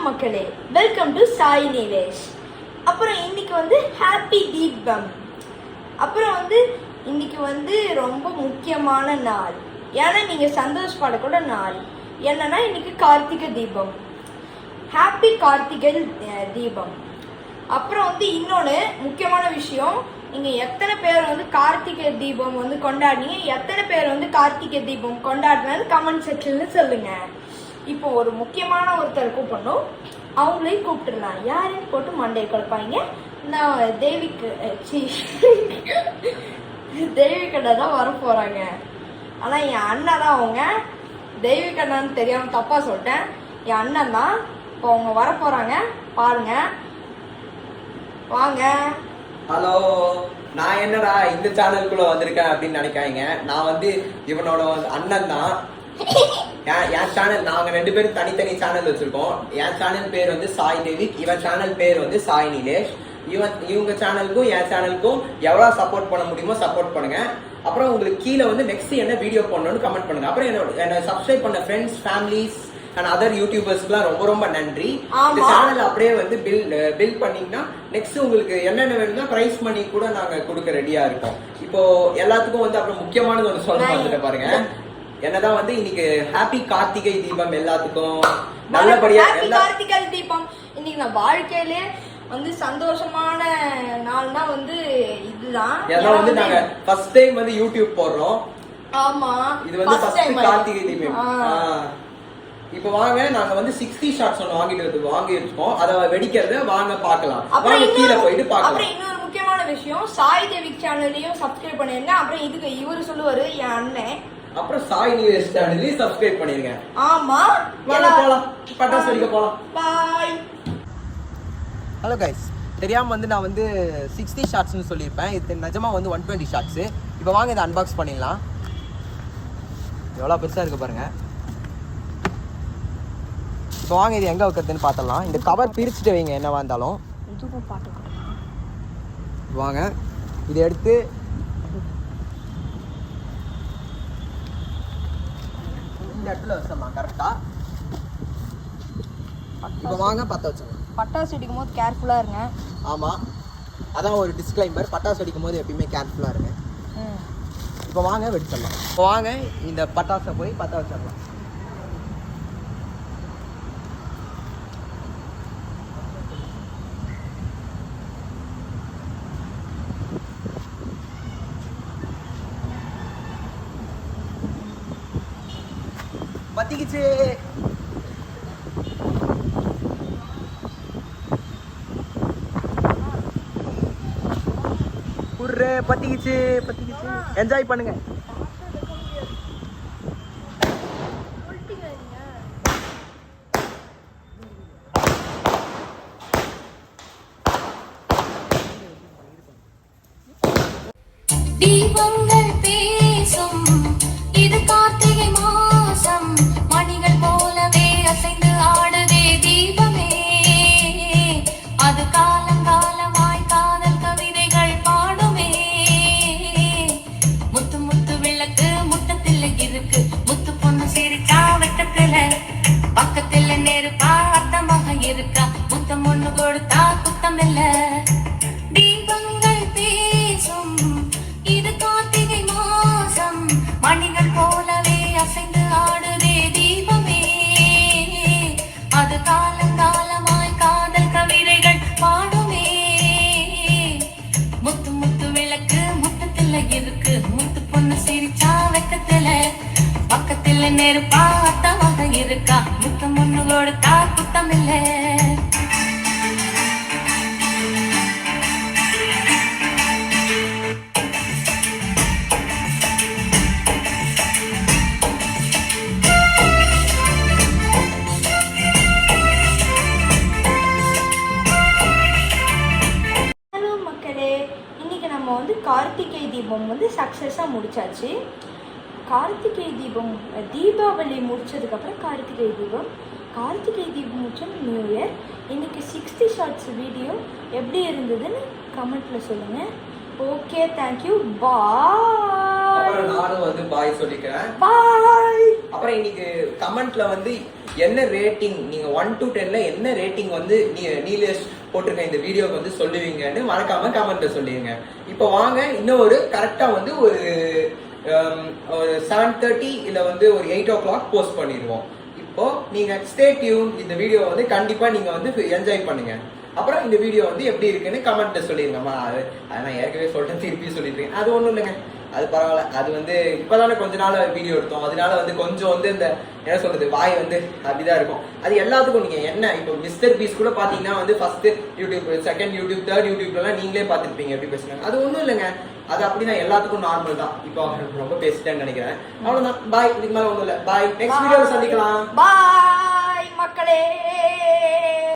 மக்களே, welcome to Sai Nilesh. அப்புறம் இன்னைக்கு வந்து ஹாப்பி தீபம். அப்புறம் வந்து இன்னைக்கு வந்து ரொம்ப முக்கியமான நாள். ஏன்னா நீங்க சந்தோஷப்படக்கூட நாள். என்னன்னா இன்னைக்கு கார்த்திகை தீபம். ஹாப்பி கார்த்திகை தீபம். அப்புறம் வந்து இன்னொன்று முக்கியமான விஷயம், நீங்க எத்தனை பேர் வந்து கார்த்திகை தீபம் வந்து கொண்டாடினீங்க, எத்தனை பேர் வந்து கார்த்திகை தீபம் கொண்டாடினது கமெண்ட் செக்ஷன்ல சொல்லுங்க. இப்போ ஒரு முக்கியமான ஒருத்தர் கூப்பிடணும், அவங்களையும் கூப்பிட்டுருலாம். யாருன்னு போட்டு மண்டையை குழப்பாங்க. நான் தெய்வீகண்ணா தான் வர போறாங்க. ஆனா என் அண்ணன் தான் அவங்க. தெய்வீகண்ணான்னு தெரியாம தப்பா சொல்லிட்டேன். என் அண்ணன் தான். இப்போ அவங்க வர போறாங்க, பாருங்க. வாங்க. ஹலோ, நான் என்னடா இந்த சேனலுக்குள்ள வந்திருக்கேன் அப்படின்னு நினைக்காங்க. நான் வந்து இவனோட அண்ணன் தான். என் சேனல், நாங்க 2 பேரும் தனித்தனி சேனல் வச்சிருக்கோம். என் சேனல் பேர் வந்து சாய் தேவிக், இவன் சேனல் பேர் வந்து சாய் நிலேஷ். இவங்க சேனலுக்கும் என் சேனலுக்கும் எவ்வளவு சப்போர்ட் பண்ண முடியுமோ சப்போர்ட் பண்ணுங்க. அப்புறம் உங்களுக்கு கீழே வந்து நெக்ஸ்ட் என்ன வீடியோ பண்ணணும்னு கமெண்ட் பண்ணுங்க. அப்புறம் என்ன சப்ஸ்கிரைப் பண்ண ஃப்ரெண்ட்ஸ், ஃபேமிலிஸ் அண்ட் அதர் யூடியூபர்ஸ்க்குலாம் ரொம்ப ரொம்ப நன்றி. இந்த சேனல் அப்படியே வந்து பில் பண்ணீங்கன்னா நெக்ஸ்ட் உங்களுக்கு என்னென்ன வேணும்னா பிரைஸ் மணி கூட நாங்க கொடுக்க ரெடியா இருக்கோம். இப்போ எல்லாத்துக்கும் வந்து அப்புறம் முக்கியமானது ஒன்று சொல்ல வந்துட்டு பாருங்க. என்னதான் வந்து இன்னைக்கு ஹாப்பி கார்த்திகை தீபம், எல்லாத்துக்கும் நல்லபடியா கார்த்திகை தீபம். இன்னைக்கு நான் வாழ்க்கையிலே வந்து சந்தோஷமான நாள்னா வந்து இதுதான். ஏன்னா வந்து நாங்க ஃபர்ஸ்ட் டைம் வந்து யூடியூப் போடுறோம். ஆமா, இது வந்து ஃபர்ஸ்ட் கார்த்திகை தீபம். இப்போ வாங்க, நாங்க வந்து 60 ஷார்ட்ஸ் ஒன்று வாங்கி இருக்கோம். அதை வெடிக்கிறத வாங்க பார்க்கலாம். அப்புறம் கீழே போயிட்டு பார்க்கலாம். அப்புறம் இன்னொரு முக்கியமான விஷயம், சாய் தேவிக் சேனலையும் சப்ஸ்கிரைப் பண்ணிருங்க. அப்புறம் இதுக்கு இவரு சொல்லுவாரு என் அண்ணன். அப்புறம் சாய் நிலேஷ் சேனலையும் சப்ஸ்கிரைப் பண்ணிருங்க. ஆமா, போலாம், பட்டாசு வெடிக்க போலாம். பை. ஹலோ கைஸ், தெரியாம வந்து நான் வந்து 60 ஷார்ட்ஸ்னு சொல்லியிருப்பேன். இது நிஜமா வந்து 120 ஷார்ட்ஸ். இப்போ வாங்க இதை அன்பாக்ஸ் பண்ணிடலாம். எவ்வளோ பெருசாக இருக்கு பாருங்க. இப்போ வாங்க இது எங்கே வைக்கிறதுன்னு பார்த்தலாம். இந்த கவர் பிரிச்சுட்டு வைங்க என்னவா இருந்தாலும். வாங்க இதை எடுத்து இந்த இடத்துல வச்சிடலாம் கரெக்டா. இப்போ வாங்க பற்ற வச்சிடலாம். பட்டாசு வெடிக்கும் போது கேர்ஃபுல்லாக இருங்க. ஆமாம், அதான் ஒரு டிஸ்க்ளைமர். பட்டாசு வெடிக்கும் போது எப்பயுமே கேர்ஃபுல்லாக இருங்க. இப்போ வாங்க வெடிச்சிடலாம். இப்போ வாங்க இந்த பட்டாசை போய் பற்ற வச்சிடலாம். பத்திக்கிச்சு. பத்திக்கிச்சு. என்ஜாய் பண்ணுங்க. தீபங்கள் பேசும், இது கார்த்திகை மாசம். மணிகள் போலவே அசைந்து ஆடுதே தீபமே. அது காலங்காலமாய் காதல் கவிதைகள் பாடுமே. முத்து முத்து விளக்கு முட்டத்தில் இருக்கு, முத்து பொண்ணு சிரிச்சா வெட்டத்துல, பக்கத்துல நெருப்பா அர்த்தமாக இருக்கா, முத்தம் ஒண்ணு கொடுத்தா குத்தம் இல்ல. தீபங்கள் பேசும், இது கார்த்திகை மாசம். மணிகள் போலவே அசைந்து ஆடுதே தீபமே. அது காலங்காலமாய் காதல் கவிதைகள் பாடுமே. முத்து முத்து விளக்கு முட்டத்துல இருக்கு, முத்து பொண்ணு சிரிச்சா வெக்கத்துல, பக்கத்துல நெருப்பா அர்த்தமாக இருக்கா, முத்தம் ஒண்ணு கொடுத்தா குத்தம் இல்ல. கார்த்திகை தீபம் வந்து சக்ஸஸாக முடிச்சாச்சு. கார்த்திகை தீபம், தீபாவளி முடிச்சதுக்கப்புறம் கார்த்திகை தீபம் முடிச்ச நியூ இயர். இன்னைக்கு 60 ஷார்ட்ஸ் வீடியோ எப்படி இருந்ததுன்னு கமெண்ட்டில் சொல்லுங்கள். ஓகே, தேங்க்யூ, பாய். நானும் வந்து பாய் சொல்லிக்கிறேன். பாய். அப்புறம் இன்னைக்கு கமெண்ட்ல வந்து என்ன ரேட்டிங் நீங்க 1 to 10ல என்ன ரேட்டிங் வந்து நீலேஷ் போட்டிருக்க இந்த வீடியோக்கு வந்து சொல்லுவீங்கன்னு மறக்காம கமெண்ட்ல சொல்லிடுங்க. இப்போ வாங்க இன்னும் ஒரு கரெக்டா வந்து ஒரு 7:30 இல்ல வந்து ஒரு 8 o'clock போஸ்ட் பண்ணிடுவோம். இப்போ நீங்க ஸ்டே டியூன், இந்த வீடியோ வந்து கண்டிப்பா நீங்க வந்து என்ஜாய் பண்ணுங்க. அப்புறம் இந்த வீடியோ வந்து எப்படி இருக்குன்னு கமெண்ட்ல சொல்லிருங்கம்மா. அது நான் ஏற்கனவே சொல்லிட்டேன், திருப்பி சொல்லிருக்கேன். அது ஒண்ணும் இல்லைங்க, அது பரவாயில்ல. அது வந்து இப்பதானே கொஞ்ச நாள் வீடியோ எடுத்தோம், அதனால வந்து கொஞ்சம் வந்து இந்த என்ன சொல்றது வாய் வந்து அப்படிதான் இருக்கும். அது எல்லாத்துக்கும் நீங்க என்ன இப்போ மிஸ்டர் பீஸ் கூட பாத்தீங்கன்னா வந்து first YouTube, second YouTube, third யூடியூப்லாம் நீங்களே பாத்துருப்பீங்க எப்படி பேசுறாங்க. அது ஒண்ணும் இல்லைங்க, அது அப்படிதான் எல்லாத்துக்கும் நார்மல் தான். இப்போ ரொம்ப பேசிட்டேன்னு நினைக்கிறேன். அவ்வளவுதான், பாய். இதுக்கு மேல ஒண்ணும் இல்லை, பாய். நெக்ஸ்ட் வீடியோல சந்திக்கலாம். பாய் மக்களே.